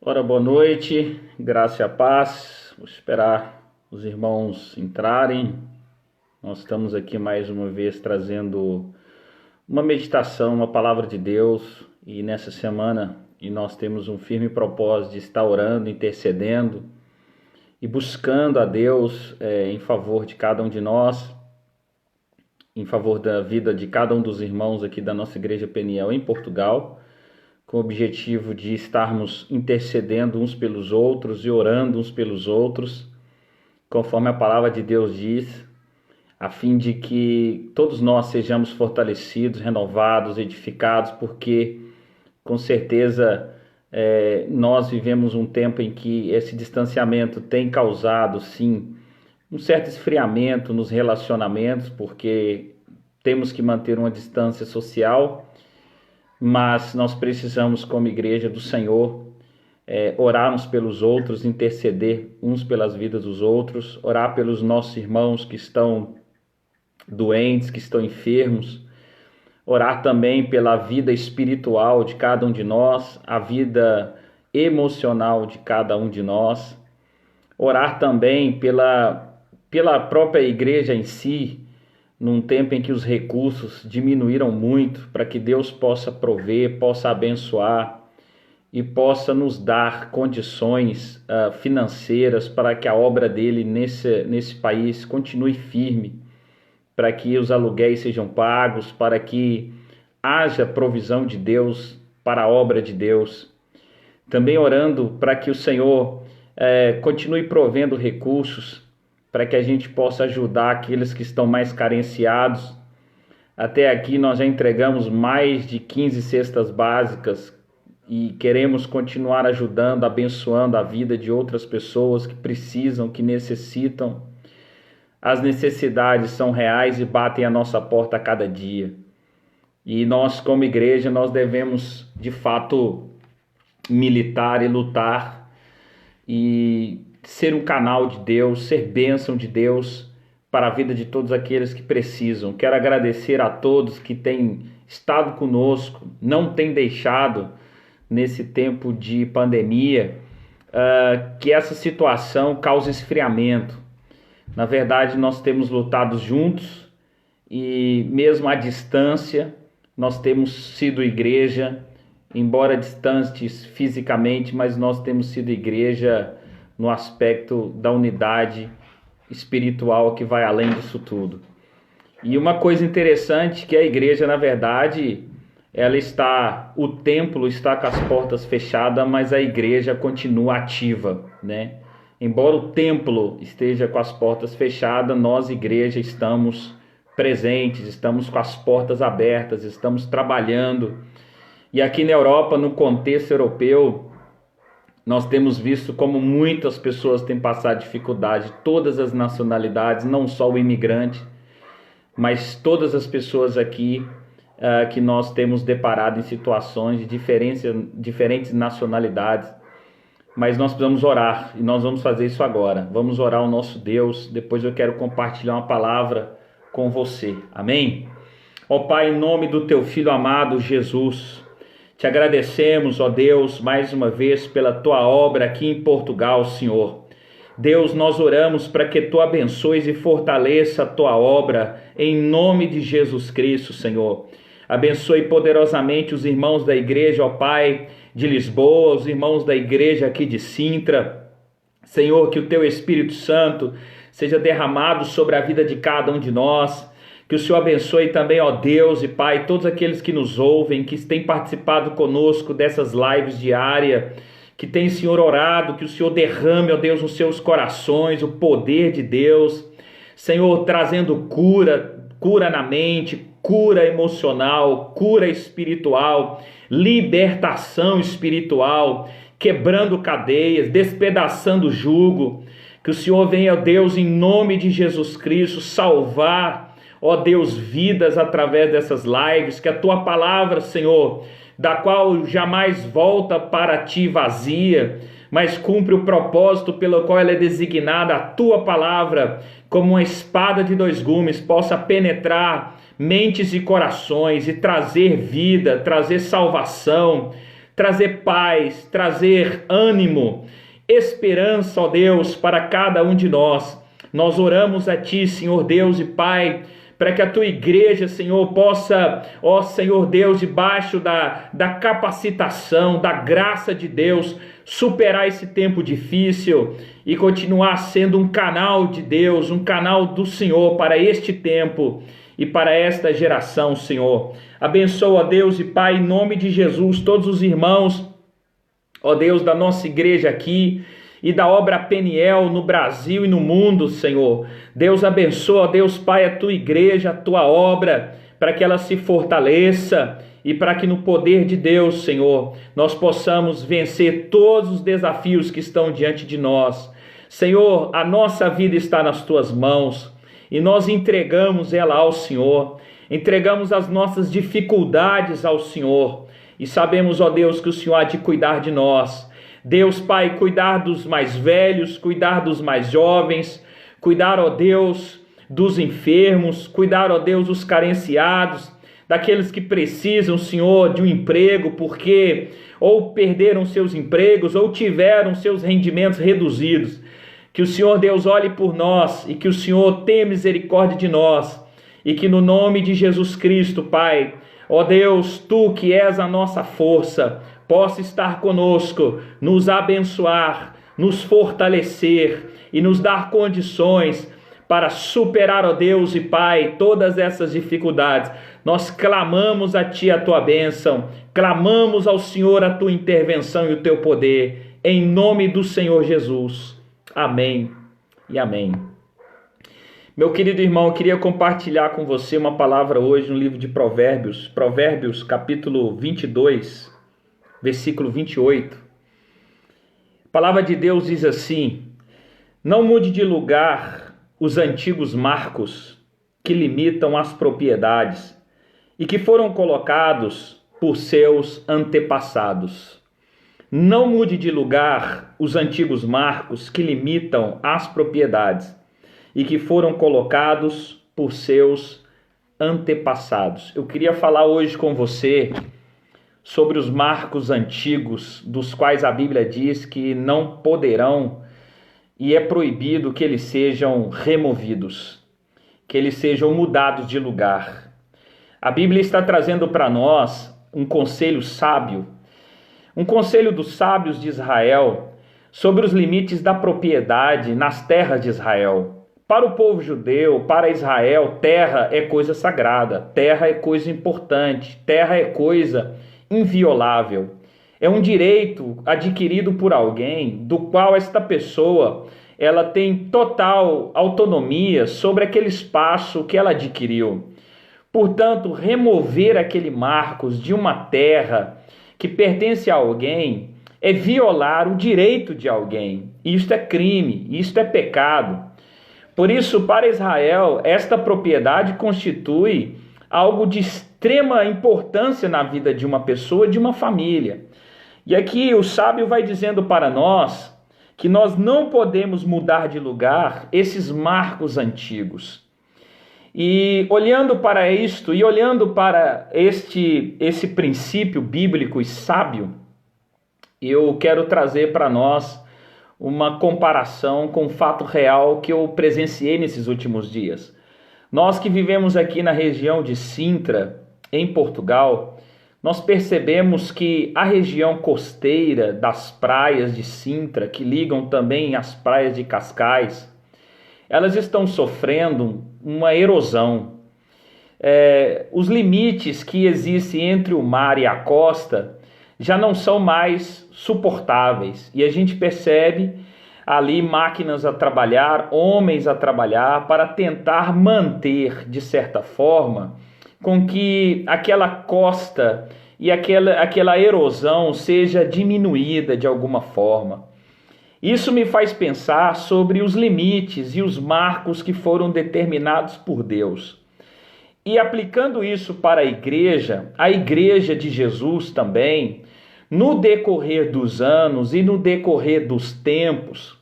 Ora, boa noite, graça e a paz. Vou esperar os irmãos entrarem. Nós estamos aqui mais uma vez trazendo uma meditação, uma palavra de Deus. E nessa semana nós temos um firme propósito de estar orando, intercedendo e buscando a Deus em favor de cada um de nós, em favor da vida de cada um dos irmãos aqui da nossa Igreja Peniel em Portugal, com o objetivo de estarmos intercedendo uns pelos outros e orando uns pelos outros, conforme a palavra de Deus diz, a fim de que todos nós sejamos fortalecidos, renovados, edificados, porque com certeza nós vivemos um tempo em que esse distanciamento tem causado, sim, um certo esfriamento nos relacionamentos, porque temos que manter uma distância social. Mas nós precisamos, como igreja do Senhor, orar uns pelos outros, interceder uns pelas vidas dos outros, orar pelos nossos irmãos que estão doentes, que estão enfermos, orar também pela vida espiritual de cada um de nós, a vida emocional de cada um de nós, orar também pela própria igreja em si, num tempo em que os recursos diminuíram muito, para que Deus possa prover, possa abençoar e possa nos dar condições financeiras para que a obra dele nesse país continue firme, para que os aluguéis sejam pagos, para que haja provisão de Deus para a obra de Deus. Também orando para que o Senhor continue provendo recursos, para que a gente possa ajudar aqueles que estão mais carenciados. Até aqui nós já entregamos mais de 15 cestas básicas e queremos continuar ajudando, abençoando a vida de outras pessoas que precisam, que necessitam. As necessidades são reais e batem a nossa porta a cada dia. E nós, como igreja, nós devemos, de fato, militar e lutar e ser um canal de Deus, ser bênção de Deus para a vida de todos aqueles que precisam. Quero agradecer a todos que têm estado conosco, não têm deixado nesse tempo de pandemia que essa situação cause esfriamento. Na verdade, nós temos lutado juntos e mesmo à distância, nós temos sido igreja, embora distantes fisicamente, mas nós temos sido igreja no aspecto da unidade espiritual que vai além disso tudo. E uma coisa interessante que a igreja, na verdade, o templo está com as portas fechadas, mas a igreja continua ativa, né? Embora o templo esteja com as portas fechadas, nós, igreja, estamos presentes, estamos com as portas abertas, estamos trabalhando. E aqui na Europa, no contexto europeu, nós temos visto como muitas pessoas têm passado dificuldade, todas as nacionalidades, não só o imigrante, mas todas as pessoas aqui que nós temos deparado em situações de diferentes nacionalidades. Mas nós precisamos orar e nós vamos fazer isso agora. Vamos orar ao nosso Deus, depois eu quero compartilhar uma palavra com você. Amém? Ó Pai, em nome do Teu Filho amado Jesus, te agradecemos, ó Deus, mais uma vez pela Tua obra aqui em Portugal, Senhor. Deus, nós oramos para que Tu abençoes e fortaleça a Tua obra em nome de Jesus Cristo, Senhor. Abençoe poderosamente os irmãos da igreja, ó Pai, de Lisboa, os irmãos da igreja aqui de Sintra. Senhor, que o Teu Espírito Santo seja derramado sobre a vida de cada um de nós. Que o Senhor abençoe também, ó Deus e Pai, todos aqueles que nos ouvem, que têm participado conosco dessas lives diárias, que têm, Senhor, orado, que o Senhor derrame, ó Deus, nos seus corações o poder de Deus. Senhor, trazendo cura na mente, cura emocional, cura espiritual, libertação espiritual, quebrando cadeias, despedaçando jugo. Que o Senhor venha, ó Deus, em nome de Jesus Cristo, salvar, ó Deus, vidas através dessas lives, que a Tua palavra, Senhor, da qual jamais volta para Ti vazia, mas cumpre o propósito pelo qual ela é designada, a Tua palavra, como uma espada de dois gumes, possa penetrar mentes e corações e trazer vida, trazer salvação, trazer paz, trazer ânimo, esperança, ó Deus, para cada um de nós. Nós oramos a Ti, Senhor Deus e Pai, para que a Tua igreja, Senhor, possa, ó Senhor Deus, debaixo da capacitação, da graça de Deus, superar esse tempo difícil e continuar sendo um canal de Deus, um canal do Senhor para este tempo e para esta geração, Senhor. Abençoa, Deus e Pai, em nome de Jesus, todos os irmãos, ó Deus, da nossa igreja aqui e da obra Peniel no Brasil e no mundo, Senhor. Deus abençoa, ó Deus Pai, a Tua igreja, a Tua obra, para que ela se fortaleça e para que no poder de Deus, Senhor, nós possamos vencer todos os desafios que estão diante de nós. Senhor, a nossa vida está nas Tuas mãos e nós entregamos ela ao Senhor, entregamos as nossas dificuldades ao Senhor e sabemos, ó Deus, que o Senhor há de cuidar de nós. Deus Pai, cuidar dos mais velhos, cuidar dos mais jovens, cuidar, ó Deus, dos enfermos, cuidar, ó Deus, dos carenciados, daqueles que precisam, Senhor, de um emprego, porque ou perderam seus empregos ou tiveram seus rendimentos reduzidos. Que o Senhor Deus olhe por nós e que o Senhor tenha misericórdia de nós e que no nome de Jesus Cristo, Pai, ó Deus, Tu que és a nossa força, possa estar conosco, nos abençoar, nos fortalecer e nos dar condições para superar, ó Deus e Pai, todas essas dificuldades. Nós clamamos a Ti a Tua bênção, clamamos ao Senhor a Tua intervenção e o Teu poder, em nome do Senhor Jesus. Amém e amém. Meu querido irmão, eu queria compartilhar com você uma palavra hoje no livro de Provérbios, Provérbios capítulo 22, versículo 28. A palavra de Deus diz assim: não mude de lugar os antigos marcos que limitam as propriedades e que foram colocados por seus antepassados. Não mude de lugar os antigos marcos que limitam as propriedades e que foram colocados por seus antepassados. Eu queria falar hoje com você sobre os marcos antigos, dos quais a Bíblia diz que não poderão e é proibido que eles sejam removidos, que eles sejam mudados de lugar. A Bíblia está trazendo para nós um conselho sábio, um conselho dos sábios de Israel sobre os limites da propriedade nas terras de Israel. Para o povo judeu, para Israel, terra é coisa sagrada, terra é coisa importante, terra é coisa inviolável. É um direito adquirido por alguém do qual esta pessoa ela tem total autonomia sobre aquele espaço que ela adquiriu. Portanto, remover aquele marcos de uma terra que pertence a alguém é violar o direito de alguém. Isto é crime, isto é pecado. Por isso, para Israel, esta propriedade constitui algo de extrema importância na vida de uma pessoa, de uma família. E aqui o sábio vai dizendo para nós que nós não podemos mudar de lugar esses marcos antigos. E olhando para isto, e olhando para esse princípio bíblico e sábio, eu quero trazer para nós uma comparação com um fato real que eu presenciei nesses últimos dias. Nós que vivemos aqui na região de Sintra, em Portugal, nós percebemos que a região costeira das praias de Sintra, que ligam também às praias de Cascais, elas estão sofrendo uma erosão. Os limites que existem entre o mar e a costa já não são mais suportáveis. E a gente percebe ali máquinas a trabalhar, homens a trabalhar para tentar manter, de certa forma, com que aquela costa e aquela erosão seja diminuída de alguma forma. Isso me faz pensar sobre os limites e os marcos que foram determinados por Deus. E aplicando isso para a igreja de Jesus também, no decorrer dos anos e no decorrer dos tempos,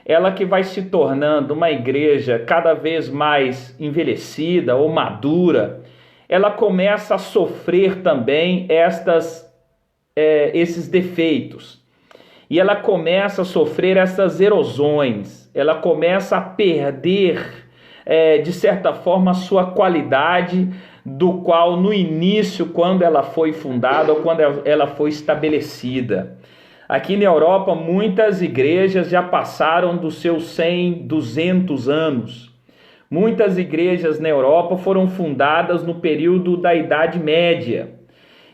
ela que vai se tornando uma igreja cada vez mais envelhecida ou madura, ela começa a sofrer também estas esses defeitos. E ela começa a sofrer essas erosões, ela começa a perder, de certa forma, a sua qualidade, do qual no início, quando ela foi fundada ou quando ela foi estabelecida. Aqui na Europa, muitas igrejas já passaram dos seus 100, 200 anos. Muitas igrejas na Europa foram fundadas no período da Idade Média.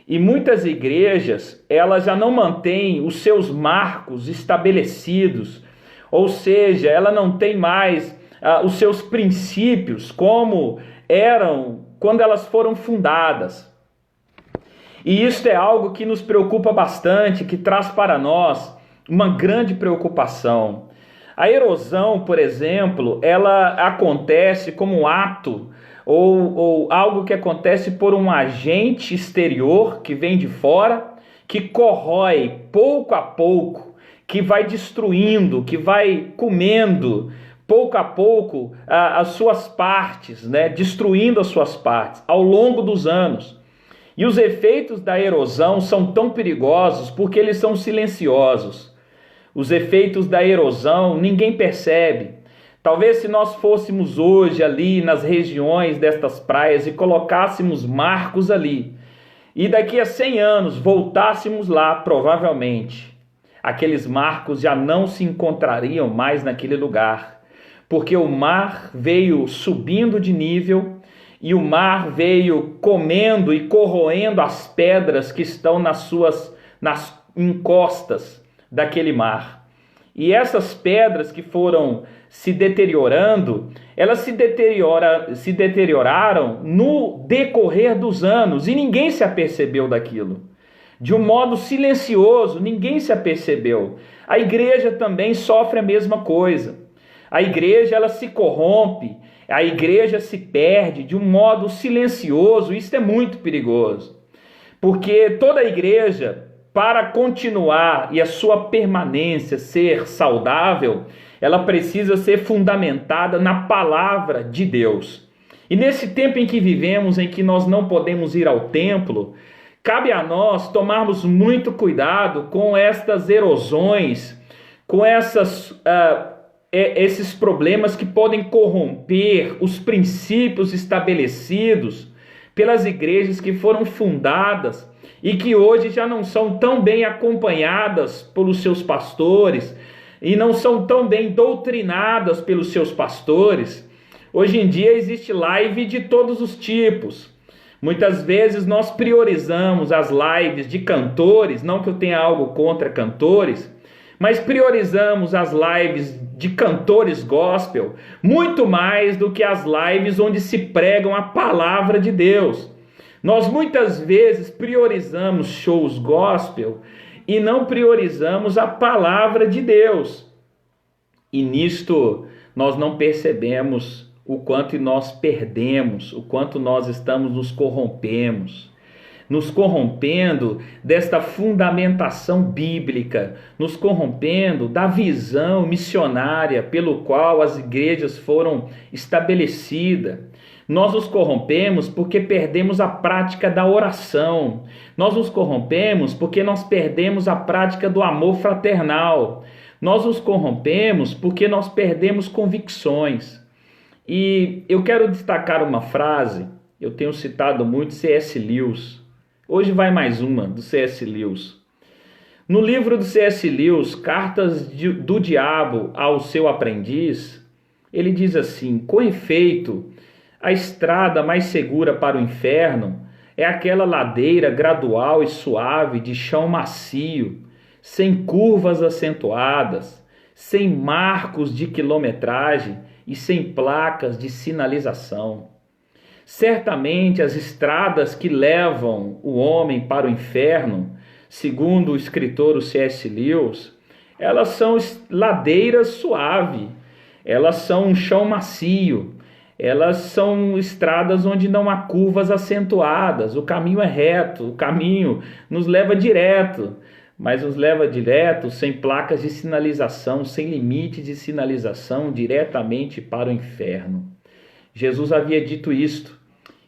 E muitas igrejas, elas já não mantêm os seus marcos estabelecidos, ou seja, ela não tem mais os seus princípios como eram quando elas foram fundadas. E isso é algo que nos preocupa bastante, que traz para nós uma grande preocupação. A erosão, por exemplo, ela acontece como um ato ou algo que acontece por um agente exterior que vem de fora, que corrói pouco a pouco, que vai destruindo, que vai comendo pouco a pouco as suas partes, né? Destruindo as suas partes ao longo dos anos. E os efeitos da erosão são tão perigosos porque eles são silenciosos. Os efeitos da erosão ninguém percebe. Talvez se nós fôssemos hoje ali nas regiões destas praias e colocássemos marcos ali, e daqui a 100 anos voltássemos lá, provavelmente, aqueles marcos já não se encontrariam mais naquele lugar, porque o mar veio subindo de nível e o mar veio comendo e corroendo as pedras que estão nas encostas daquele mar. E essas pedras que foram se deteriorando, elas se deterioraram no decorrer dos anos e ninguém se apercebeu daquilo. De um modo silencioso, ninguém se apercebeu. A igreja também sofre a mesma coisa. A igreja, ela se corrompe, a igreja se perde de um modo silencioso. Isso é muito perigoso, porque toda a igreja, para continuar e a sua permanência ser saudável, ela precisa ser fundamentada na palavra de Deus. E nesse tempo em que vivemos, em que nós não podemos ir ao templo, cabe a nós tomarmos muito cuidado com estas erosões, com esses problemas que podem corromper os princípios estabelecidos pelas igrejas que foram fundadas e que hoje já não são tão bem acompanhadas pelos seus pastores e não são tão bem doutrinadas pelos seus pastores. Hoje em dia existe live de todos os tipos. Muitas vezes nós priorizamos as lives de cantores, não que eu tenha algo contra cantores, mas priorizamos as lives de cantores gospel muito mais do que as lives onde se pregam a palavra de Deus. Nós muitas vezes priorizamos shows gospel e não priorizamos a palavra de Deus. E nisto nós não percebemos o quanto nós perdemos, o quanto nós estamos nos corrompendo desta fundamentação bíblica, nos corrompendo da visão missionária pelo qual as igrejas foram estabelecidas. Nós nos corrompemos porque perdemos a prática da oração. Nós nos corrompemos porque nós perdemos a prática do amor fraternal. Nós nos corrompemos porque nós perdemos convicções. E eu quero destacar uma frase, eu tenho citado muito C.S. Lewis. Hoje vai mais uma do C.S. Lewis. No livro do C.S. Lewis, Cartas do Diabo ao Seu Aprendiz, ele diz assim: com efeito, a estrada mais segura para o inferno é aquela ladeira gradual e suave de chão macio, sem curvas acentuadas, sem marcos de quilometragem e sem placas de sinalização. Certamente as estradas que levam o homem para o inferno, segundo o escritor C.S. Lewis, elas são ladeiras suaves, elas são um chão macio, elas são estradas onde não há curvas acentuadas, o caminho é reto, o caminho nos leva direto, mas nos leva direto sem placas de sinalização, sem limite de sinalização, diretamente para o inferno. Jesus havia dito isto,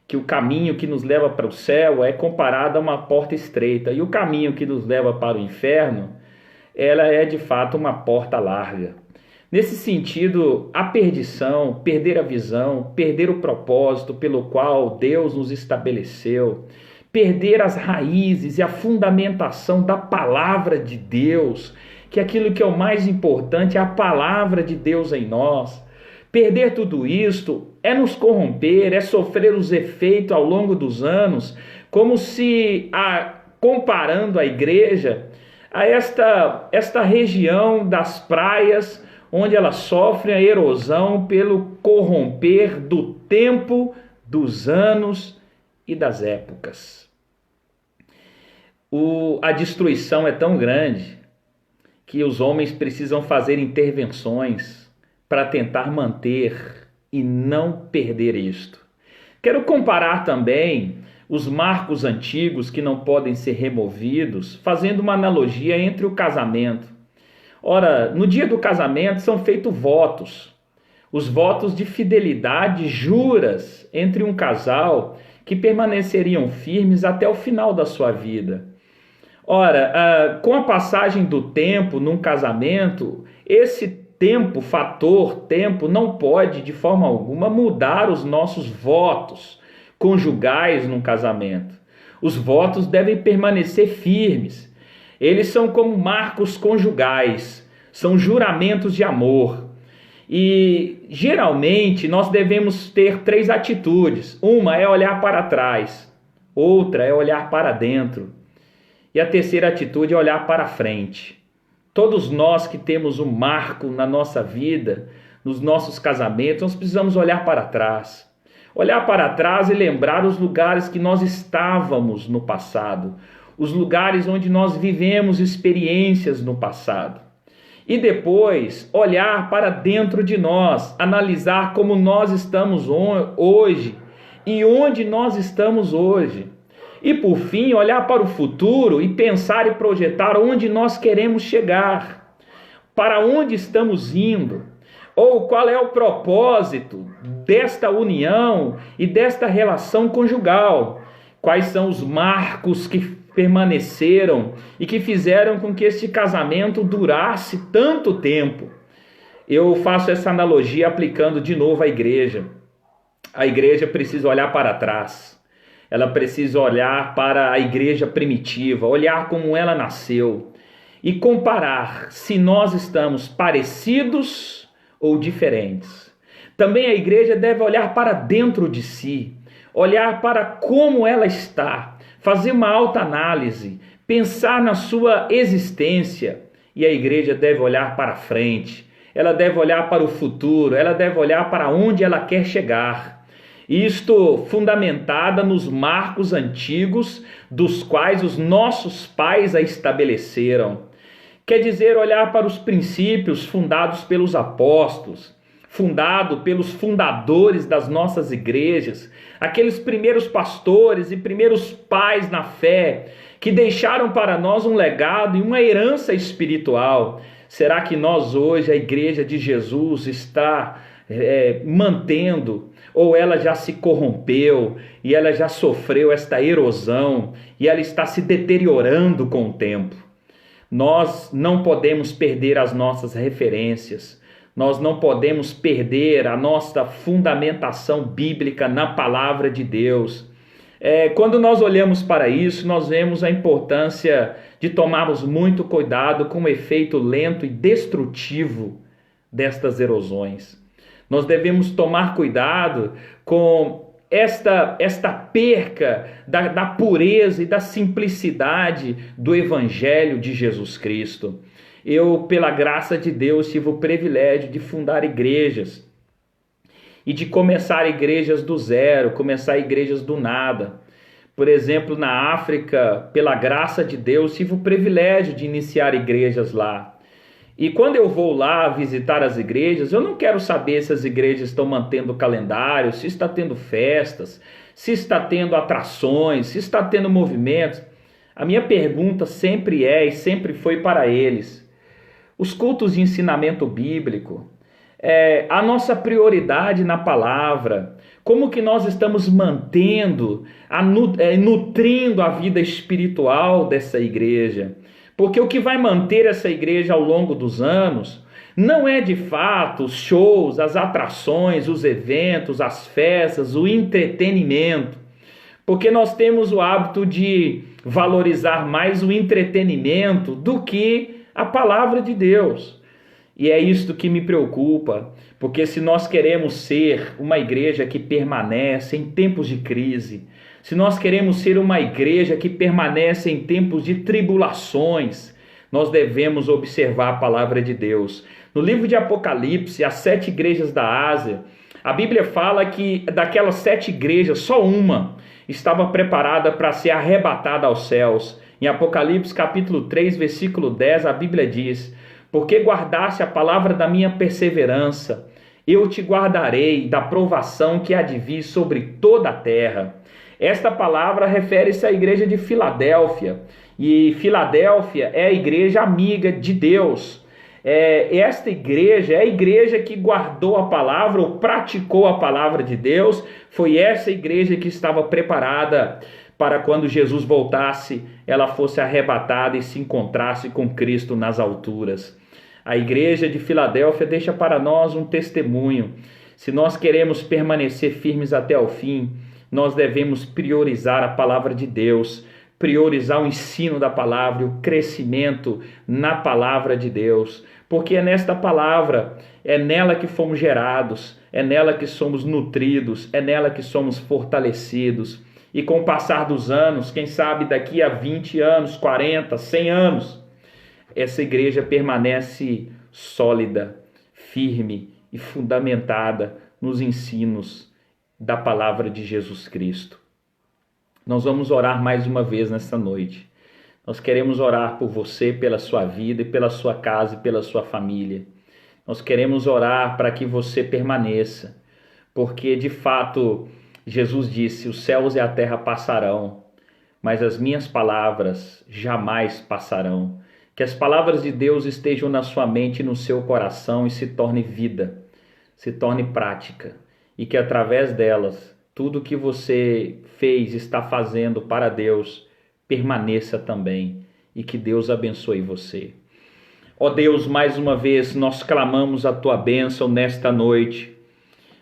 que o caminho que nos leva para o céu é comparado a uma porta estreita, e o caminho que nos leva para o inferno, ela é de fato uma porta larga. Nesse sentido, a perdição, perder a visão, perder o propósito pelo qual Deus nos estabeleceu, perder as raízes e a fundamentação da palavra de Deus, que aquilo que é o mais importante é a palavra de Deus em nós. Perder tudo isto é nos corromper, é sofrer os efeitos ao longo dos anos, como se, comparando a igreja a esta região das praias, onde ela sofre a erosão pelo corromper do tempo, dos anos e das épocas. A destruição é tão grande que os homens precisam fazer intervenções para tentar manter e não perder isto. Quero comparar também os marcos antigos que não podem ser removidos, fazendo uma analogia entre o casamento. Ora, no dia do casamento são feitos votos, os votos de fidelidade, juras entre um casal que permaneceriam firmes até o final da sua vida. Ora, com a passagem do tempo num casamento, esse fator tempo, não pode de forma alguma mudar os nossos votos conjugais num casamento. Os votos devem permanecer firmes. Eles são como marcos conjugais, são juramentos de amor. E geralmente nós devemos ter 3 atitudes. Uma é olhar para trás, outra é olhar para dentro, e a terceira atitude é olhar para frente. Todos nós que temos um marco na nossa vida, nos nossos casamentos, nós precisamos olhar para trás. Olhar para trás e lembrar os lugares que nós estávamos no passado, os lugares onde nós vivemos experiências no passado. E depois olhar para dentro de nós, analisar como nós estamos hoje e onde nós estamos hoje. E por fim, olhar para o futuro e pensar e projetar onde nós queremos chegar, para onde estamos indo, ou qual é o propósito desta união e desta relação conjugal, quais são os marcos que permaneceram e que fizeram com que este casamento durasse tanto tempo. Eu faço essa analogia aplicando de novo à igreja. A igreja precisa olhar para trás. Ela precisa olhar para a igreja primitiva, olhar como ela nasceu e comparar se nós estamos parecidos ou diferentes. Também a igreja deve olhar para dentro de si, olhar para como ela está, fazer uma autoanálise, pensar na sua existência. E a igreja deve olhar para frente, ela deve olhar para o futuro, ela deve olhar para onde ela quer chegar. Isto fundamentada nos marcos antigos, dos quais os nossos pais a estabeleceram. Quer dizer, olhar para os princípios fundados pelos apóstolos, fundado pelos fundadores das nossas igrejas, aqueles primeiros pastores e primeiros pais na fé, que deixaram para nós um legado e uma herança espiritual. Será que nós hoje, a igreja de Jesus, está mantendo, ou ela já se corrompeu e ela já sofreu esta erosão e ela está se deteriorando com o tempo? Nós não podemos perder as nossas referências, nós não podemos perder a nossa fundamentação bíblica na palavra de Deus. Quando nós olhamos para isso, nós vemos a importância de tomarmos muito cuidado com o efeito lento e destrutivo destas erosões. Nós devemos tomar cuidado com esta perca da pureza e da simplicidade do Evangelho de Jesus Cristo. Eu, pela graça de Deus, tive o privilégio de fundar igrejas e de começar igrejas do zero, começar igrejas do nada. Por exemplo, na África, pela graça de Deus, tive o privilégio de iniciar igrejas lá. E quando eu vou lá visitar as igrejas, eu não quero saber se as igrejas estão mantendo o calendário, se está tendo festas, se está tendo atrações, se está tendo movimentos. A minha pergunta sempre é e sempre foi para eles: os cultos de ensinamento bíblico, a nossa prioridade na palavra, como que nós estamos mantendo, nutrindo a vida espiritual dessa igreja. Porque o que vai manter essa igreja ao longo dos anos não é de fato os shows, as atrações, os eventos, as festas, o entretenimento. Porque nós temos o hábito de valorizar mais o entretenimento do que a palavra de Deus. E é isto que me preocupa, porque se nós queremos ser uma igreja que permanece em tempos de crise, se nós queremos ser uma igreja que permanece em tempos de tribulações, nós devemos observar a palavra de Deus. No livro de Apocalipse, as 7 igrejas da Ásia, a Bíblia fala que daquelas 7 igrejas, só uma estava preparada para ser arrebatada aos céus. Em Apocalipse capítulo 3, versículo 10, a Bíblia diz: porque guardaste a palavra da minha perseverança, eu te guardarei da provação que há de vir sobre toda a terra. Esta palavra refere-se à igreja de Filadélfia, e Filadélfia é a igreja amiga de Deus. Esta igreja é a igreja que guardou a palavra ou praticou a palavra de Deus. Foi essa igreja que estava preparada para quando Jesus voltasse, ela fosse arrebatada e se encontrasse com Cristo nas alturas. A igreja de Filadélfia deixa para nós um testemunho. Se nós queremos permanecer firmes até o fim, nós devemos priorizar a palavra de Deus, priorizar o ensino da palavra, o crescimento na palavra de Deus, porque é nesta palavra, é nela que fomos gerados, é nela que somos nutridos, é nela que somos fortalecidos. E com o passar dos anos, quem sabe daqui a 20 anos, 40, 100 anos, essa igreja permanece sólida, firme e fundamentada nos ensinos da palavra de Jesus Cristo. Nós vamos orar mais uma vez nesta noite. Nós queremos orar por você, pela sua vida e pela sua casa e pela sua família. Nós queremos orar para que você permaneça, porque de fato Jesus disse: os céus e a terra passarão, mas as minhas palavras jamais passarão. Que as palavras de Deus estejam na sua mente e no seu coração e se torne vida, se torne prática, e que através delas, tudo que você fez, está fazendo para Deus, permaneça também, e que Deus abençoe você. Ó Deus, mais uma vez nós clamamos a tua bênção nesta noite.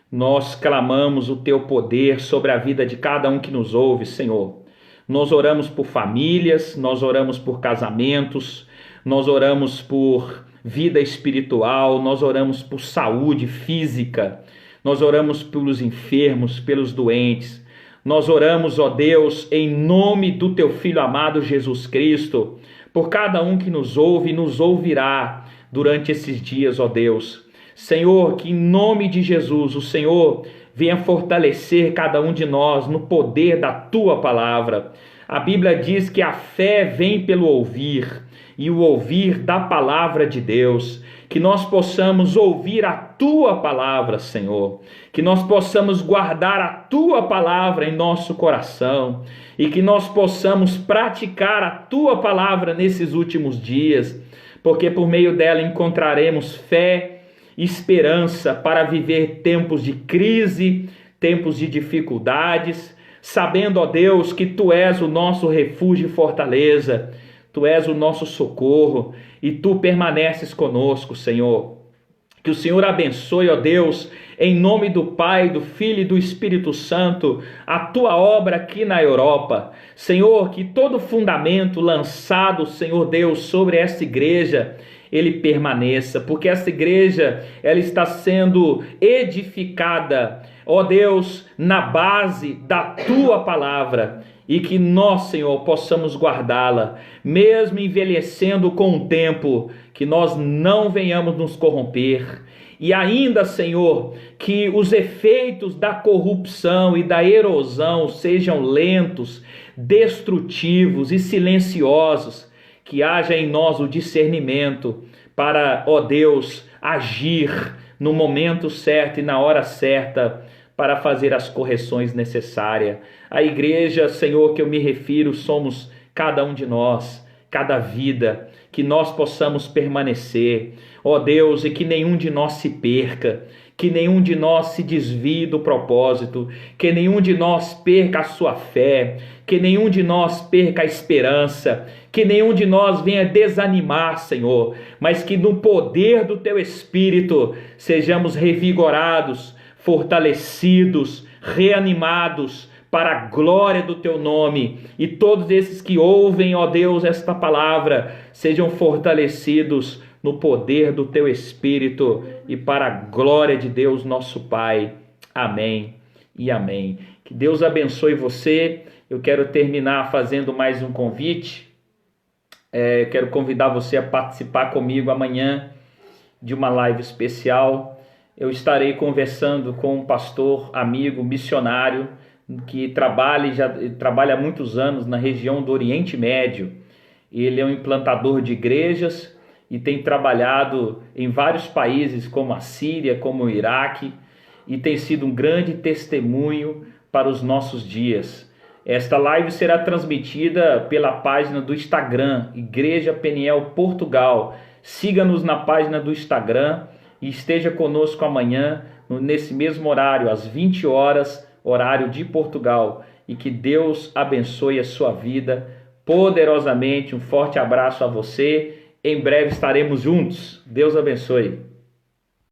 Nós clamamos o teu poder sobre a vida de cada um que nos ouve, Senhor. Nós oramos por famílias, nós oramos por casamentos, nós oramos por vida espiritual, nós oramos por saúde física, nós oramos pelos enfermos, pelos doentes. Nós oramos, ó Deus, em nome do teu Filho amado Jesus Cristo, por cada um que nos ouve e nos ouvirá durante esses dias, ó Deus. Senhor, que em nome de Jesus o Senhor venha fortalecer cada um de nós no poder da tua palavra. A Bíblia diz que a fé vem pelo ouvir, e o ouvir da palavra de Deus. Que nós possamos ouvir a tua palavra, Senhor. Que nós possamos guardar a tua palavra em nosso coração. E que nós possamos praticar a tua palavra nesses últimos dias. Porque por meio dela encontraremos fé e esperança para viver tempos de crise, tempos de dificuldades, sabendo, ó Deus, que tu és o nosso refúgio e fortaleza. Tu és o nosso socorro e tu permaneces conosco, Senhor. Que o Senhor abençoe, ó Deus, em nome do Pai, do Filho e do Espírito Santo, a tua obra aqui na Europa. Senhor, que todo fundamento lançado, Senhor Deus, sobre esta igreja, ele permaneça, porque esta igreja, ela está sendo edificada, ó Deus, na base da tua palavra. E que nós, Senhor, possamos guardá-la, mesmo envelhecendo com o tempo, que nós não venhamos nos corromper. E ainda, Senhor, que os efeitos da corrupção e da erosão sejam lentos, destrutivos e silenciosos, que haja em nós o discernimento para, ó Deus, agir no momento certo e na hora certa, para fazer as correções necessárias. A igreja, Senhor, que eu me refiro, somos cada um de nós, cada vida. que nós possamos permanecer, ó Deus, e que nenhum de nós se perca, que nenhum de nós se desvie do propósito, que nenhum de nós perca a sua fé, que nenhum de nós perca a esperança, que nenhum de nós venha desanimar, Senhor, mas que no poder do Teu Espírito sejamos revigorados, fortalecidos, reanimados, para a glória do Teu nome, e todos esses que ouvem, ó Deus, esta palavra, sejam fortalecidos no poder do Teu Espírito, e para a glória de Deus nosso Pai. Amém e amém. Que Deus abençoe você. Eu quero terminar fazendo mais um convite. Quero convidar você a participar comigo amanhã de uma live especial. Eu estarei conversando com um pastor, amigo, missionário, que trabalha há muitos anos na região do Oriente Médio. Ele é um implantador de igrejas e tem trabalhado em vários países como a Síria, como o Iraque, e tem sido um grande testemunho para os nossos dias. Esta live será transmitida pela página do Instagram, Igreja Peniel Portugal. Siga-nos na página do Instagram e esteja conosco amanhã, nesse mesmo horário, às 20 horas, horário de Portugal, e que Deus abençoe a sua vida poderosamente. Um forte abraço a você. Em breve estaremos juntos. Deus abençoe.